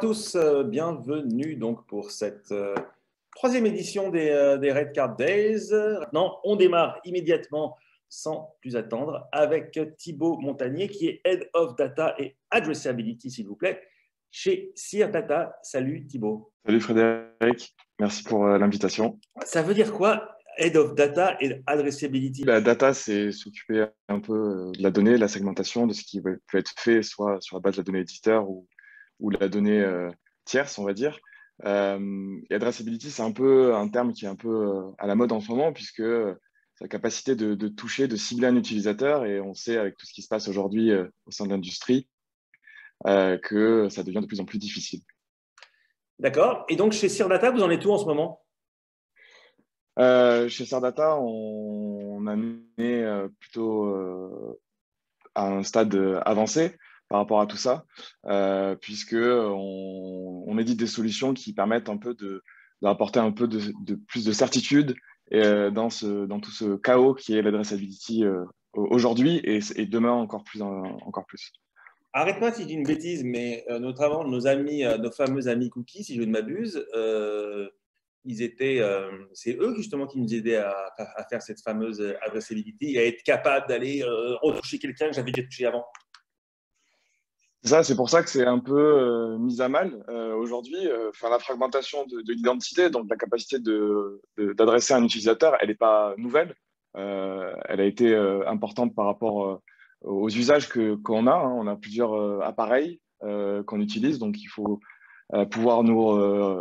Bonjour à tous, bienvenue donc pour cette troisième édition des Red Card Days. Maintenant, on démarre immédiatement sans plus attendre avec Thibaut Montagnier qui est Head of Data et Addressability, s'il vous plaît, chez Seer Data. Salut Thibaut. Salut Frédéric, merci pour l'invitation. Ça veut dire quoi, Head of Data et Addressability? La data, c'est s'occuper un peu de la donnée, la segmentation, de ce qui peut être fait, soit sur la base de la donnée éditeur ou la donnée tierce, on va dire. Et addressability, c'est un peu un terme qui est un peu à la mode en ce moment, puisque c'est la capacité de toucher, de cibler un utilisateur. Et on sait, avec tout ce qui se passe aujourd'hui au sein de l'industrie, que ça devient de plus en plus difficile. D'accord. Et donc, chez Seer Data, vous en êtes où en ce moment? Chez Sardata, on a mené plutôt à un stade avancé par rapport à tout ça, puisque on édite des solutions qui permettent un peu d'apporter un peu de plus de certitude dans tout ce chaos qui est l'addressability aujourd'hui et demain encore plus. Arrête-moi si je dis une bêtise, mais notamment nos amis, nos fameux amis cookies, si je ne m'abuse, c'est eux justement qui nous aidaient à faire cette fameuse addressability et à être capable d'aller retoucher quelqu'un que j'avais déjà touché avant. Ça, c'est pour ça que c'est un peu mis à mal aujourd'hui. Enfin, la fragmentation de l'identité, donc la capacité d'adresser un utilisateur, elle n'est pas nouvelle. Elle a été importante par rapport aux usages qu'on a. Hein. On a plusieurs appareils qu'on utilise, donc il faut pouvoir nous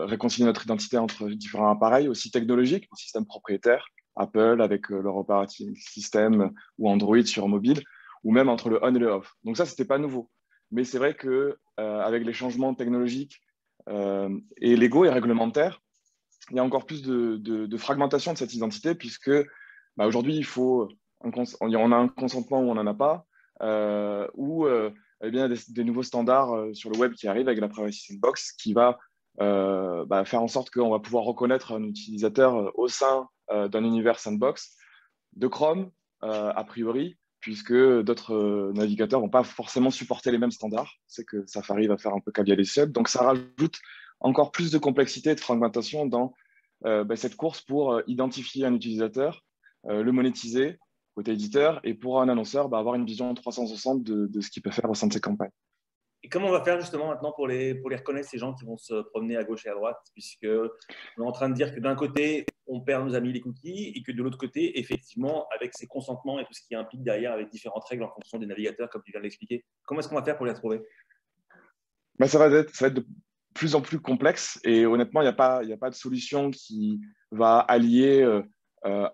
réconcilier notre identité entre différents appareils, aussi technologiques, les systèmes propriétaires, Apple avec leur operating system ou Android sur mobile, ou même entre le on et le off. Donc ça, c'était pas nouveau. Mais c'est vrai que avec les changements technologiques et légaux et réglementaires, il y a encore plus de fragmentation de cette identité puisque aujourd'hui, on a un consentement ou on n'en a pas, ou eh bien, des nouveaux standards sur le web qui arrivent avec la Privacy Sandbox qui va faire en sorte qu'on va pouvoir reconnaître un utilisateur au sein d'un univers sandbox de Chrome, a priori, puisque d'autres navigateurs vont pas forcément supporter les mêmes standards. C'est que ça arrive à faire un peu caviar les cieux. Donc, ça rajoute encore plus de complexité et de fragmentation dans cette course pour identifier un utilisateur, le monétiser côté éditeur, et pour un annonceur, avoir une vision 360 de ce qu'il peut faire au sein de ses campagnes. Et comment on va faire justement maintenant pour les reconnaître, ces gens qui vont se promener à gauche et à droite, puisque on est en train de dire que d'un côté, on perd nos amis les cookies, et que de l'autre côté, effectivement, avec ces consentements et tout ce qui implique derrière, avec différentes règles en fonction des navigateurs, comme tu viens de l'expliquer, comment est-ce qu'on va faire pour les retrouver? Ça va être de plus en plus complexe, et honnêtement, il n'y a pas de solution qui va allier euh,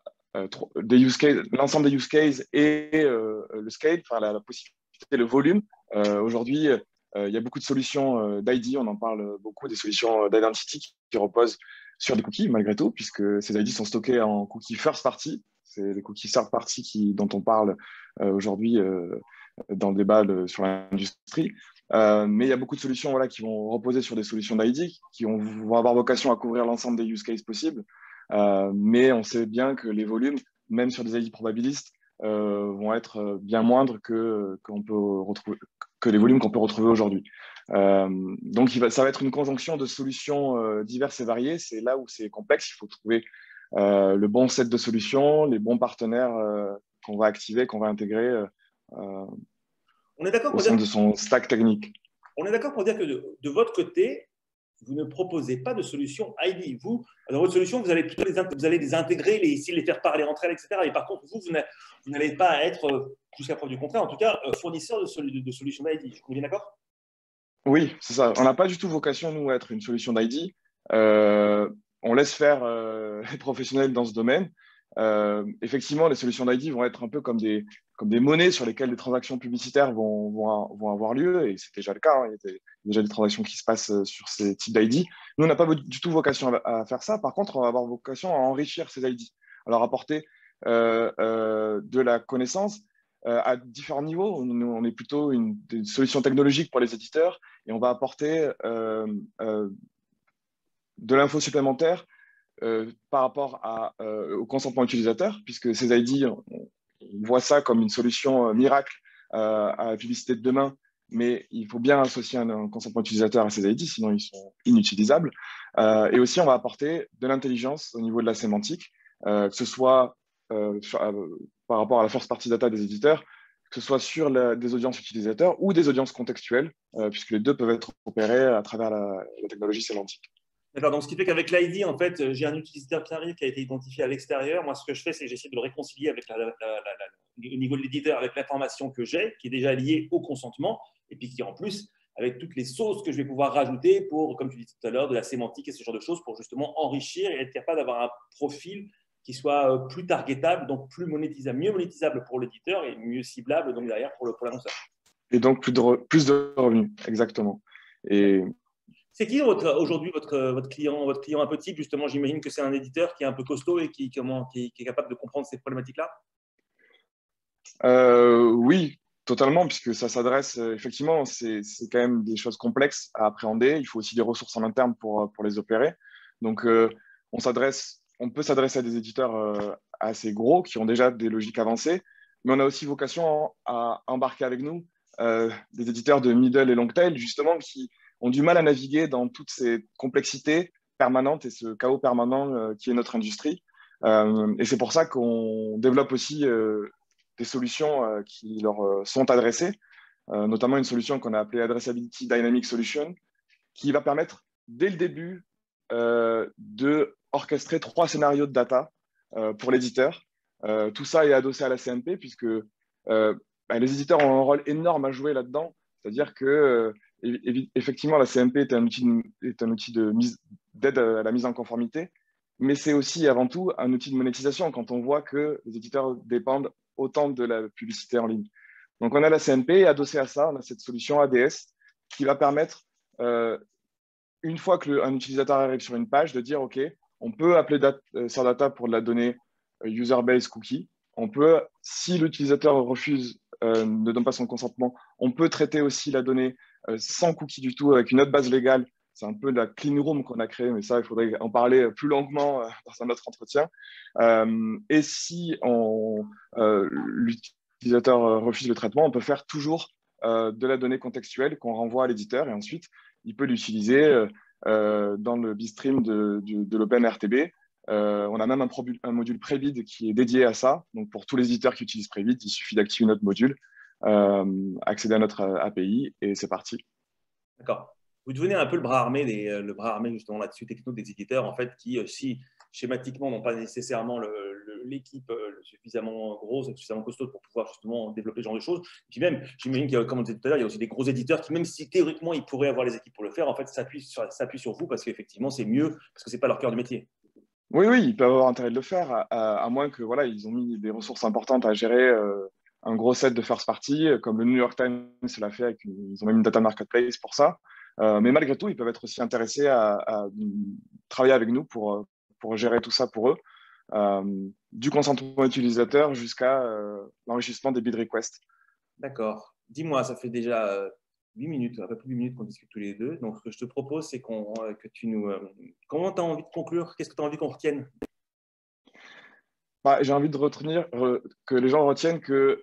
l'ensemble des use cases et le scale, enfin la possibilité, le volume. Aujourd'hui, il y a beaucoup de solutions d'ID, on en parle beaucoup, des solutions d'identity qui reposent sur des cookies malgré tout, puisque ces ID sont stockés en cookies first party. C'est les cookies third party dont on parle aujourd'hui dans le débat sur l'industrie. Mais il y a beaucoup de solutions qui vont reposer sur des solutions d'ID qui vont avoir vocation à couvrir l'ensemble des use cases possibles. Mais on sait bien que les volumes, même sur des ID probabilistes, vont être bien moindres que les volumes qu'on peut retrouver aujourd'hui. Donc, ça va être une conjonction de solutions diverses et variées. C'est là où c'est complexe. Il faut trouver le bon set de solutions, les bons partenaires qu'on va activer, qu'on va intégrer On est d'accord au pour sein dire, de son stack technique. on est d'accord pour dire que de votre côté, vous ne proposez pas de solution ID. Vous, dans votre solution, vous allez plutôt vous allez les intégrer, essayer de les faire parler entre elles, etc. Et par contre, vous n'allez pas être, jusqu'à preuve du contraire, en tout cas, fournisseur de solutions d'ID. Je suis bien d'accord? Oui, c'est ça. On n'a pas du tout vocation, nous, à être une solution d'ID. On laisse faire les professionnels dans ce domaine. Effectivement, les solutions d'ID vont être un peu comme des monnaies sur lesquelles les transactions publicitaires vont avoir lieu, et c'est déjà le cas. Hein. Il y a déjà des transactions qui se passent sur ces types d'ID. Nous, on n'a pas du tout vocation à faire ça. Par contre, on va avoir vocation à enrichir ces ID, à leur apporter de la connaissance à différents niveaux. Nous, on est plutôt une solution technologique pour les éditeurs, et on va apporter de l'info supplémentaire par rapport au consentement utilisateur, puisque ces ID, on voit ça comme une solution miracle à la publicité de demain, mais il faut bien associer un consentement utilisateur à ces ID, sinon ils sont inutilisables. Et aussi, on va apporter de l'intelligence au niveau de la sémantique, que ce soit par rapport à la first party data des éditeurs, que ce soit sur des audiences utilisateurs ou des audiences contextuelles, puisque les deux peuvent être opérés à travers la technologie sémantique. D'accord, donc ce qui fait qu'avec l'ID, en fait, j'ai un utilisateur qui arrive, qui a été identifié à l'extérieur. Moi, ce que je fais, c'est que j'essaie de le réconcilier avec au niveau de l'éditeur, avec l'information que j'ai, qui est déjà liée au consentement, et puis qui, en plus, avec toutes les sauces que je vais pouvoir rajouter pour, comme tu disais tout à l'heure, de la sémantique et ce genre de choses, pour justement enrichir et être capable d'avoir un profil qui soit plus targetable, donc plus monétisable, mieux monétisable pour l'éditeur et mieux ciblable donc derrière pour l'annonceur. Et donc plus de revenus, exactement. Et c'est qui aujourd'hui votre client un peu type, justement? J'imagine que c'est un éditeur qui est un peu costaud et qui est capable de comprendre ces problématiques-là. Oui, totalement, puisque ça s'adresse, effectivement, c'est quand même des choses complexes à appréhender. Il faut aussi des ressources en interne pour les opérer. Donc, on peut s'adresser à des éditeurs assez gros qui ont déjà des logiques avancées, mais on a aussi vocation à embarquer avec nous des éditeurs de middle et long tail, justement, qui ont du mal à naviguer dans toutes ces complexités permanentes et ce chaos permanent qui est notre industrie. Et c'est pour ça qu'on développe aussi des solutions qui leur sont adressées, notamment une solution qu'on a appelée Addressability Dynamic Solution, qui va permettre dès le début de orchestrer 3 scénarios de data pour l'éditeur. Tout ça est adossé à la CMP puisque les éditeurs ont un rôle énorme à jouer là-dedans. C'est-à-dire que effectivement, la CMP est un outil d'aide à la mise en conformité, mais c'est aussi avant tout un outil de monétisation quand on voit que les éditeurs dépendent autant de la publicité en ligne. Donc, on a la CMP et adossé à ça, on a cette solution ADS qui va permettre, une fois qu'un utilisateur arrive sur une page, de dire OK, on peut appeler sur data pour de la donnée user-based cookie. On peut, si l'utilisateur refuse, ne donne pas son consentement, on peut traiter aussi la donnée sans cookie du tout avec une autre base légale. C'est un peu la clean room qu'on a créée, mais ça, il faudrait en parler plus longuement dans un autre entretien. Et si l'utilisateur refuse le traitement, on peut faire toujours de la donnée contextuelle qu'on renvoie à l'éditeur et ensuite, il peut l'utiliser dans le bitstream de l'OpenRTB. On a même un module Prebid qui est dédié à ça. Donc, pour tous les éditeurs qui utilisent Prebid, il suffit d'activer notre module, accéder à notre API et c'est parti. D'accord. Vous devenez un peu le bras armé justement là-dessus techno des éditeurs en fait qui, si schématiquement n'ont pas nécessairement l'équipe suffisamment grosse, suffisamment costaud pour pouvoir justement développer ce genre de choses. Et puis même, j'imagine qu'il y a, comme on disait tout à l'heure, il y a aussi des gros éditeurs qui, même si théoriquement ils pourraient avoir les équipes pour le faire, en fait s'appuient sur vous parce qu'effectivement c'est mieux, parce que c'est pas leur cœur de métier. Oui, oui, ils peuvent avoir intérêt de le faire, à moins que voilà, ils ont mis des ressources importantes à gérer un gros set de first party, comme le New York Times l'a fait, ils ont même une data marketplace pour ça. Mais malgré tout, ils peuvent être aussi intéressés à travailler avec nous pour gérer tout ça pour eux, du consentement utilisateur jusqu'à l'enrichissement des bid requests. D'accord. Dis-moi, ça fait déjà 8 minutes, un peu plus de 8 minutes qu'on discute tous les deux. Donc, ce que je te propose, c'est que tu nous… comment tu as envie de conclure? Qu'est-ce que tu as envie qu'on retienne? J'ai envie de retenir que les gens retiennent que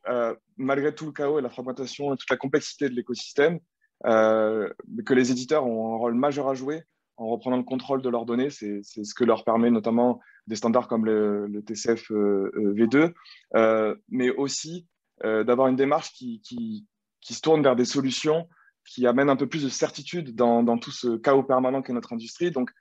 malgré tout le chaos et la fragmentation et toute la complexité de l'écosystème, que les éditeurs ont un rôle majeur à jouer en reprenant le contrôle de leurs données. C'est ce que leur permet notamment des standards comme le TCF V2, mais aussi d'avoir une démarche qui se tourne vers des solutions qui amènent un peu plus de certitude dans tout ce chaos permanent qu'est notre industrie. Donc,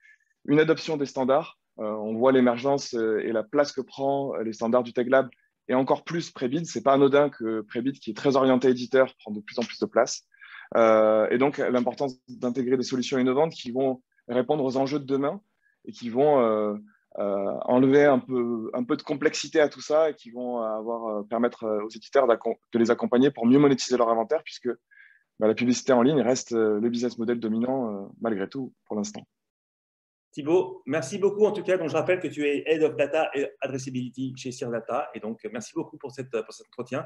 une adoption des standards. On voit l'émergence et la place que prend les standards du TechLab et encore plus Prebid. C'est pas anodin que Prebid, qui est très orienté éditeur, prend de plus en plus de place. Et donc, l'importance d'intégrer des solutions innovantes qui vont répondre aux enjeux de demain et qui vont enlever un peu de complexité à tout ça et qui vont permettre aux éditeurs de les accompagner pour mieux monétiser leur inventaire, puisque la publicité en ligne reste le business model dominant malgré tout pour l'instant. Thibaut, merci beaucoup en tout cas. Donc, je rappelle que tu es Head of Data et Addressability chez Data. Et donc, merci beaucoup pour cet entretien.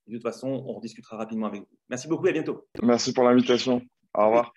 Et de toute façon, on rediscutera rapidement avec vous. Merci beaucoup et à bientôt. Merci pour l'invitation. Au revoir.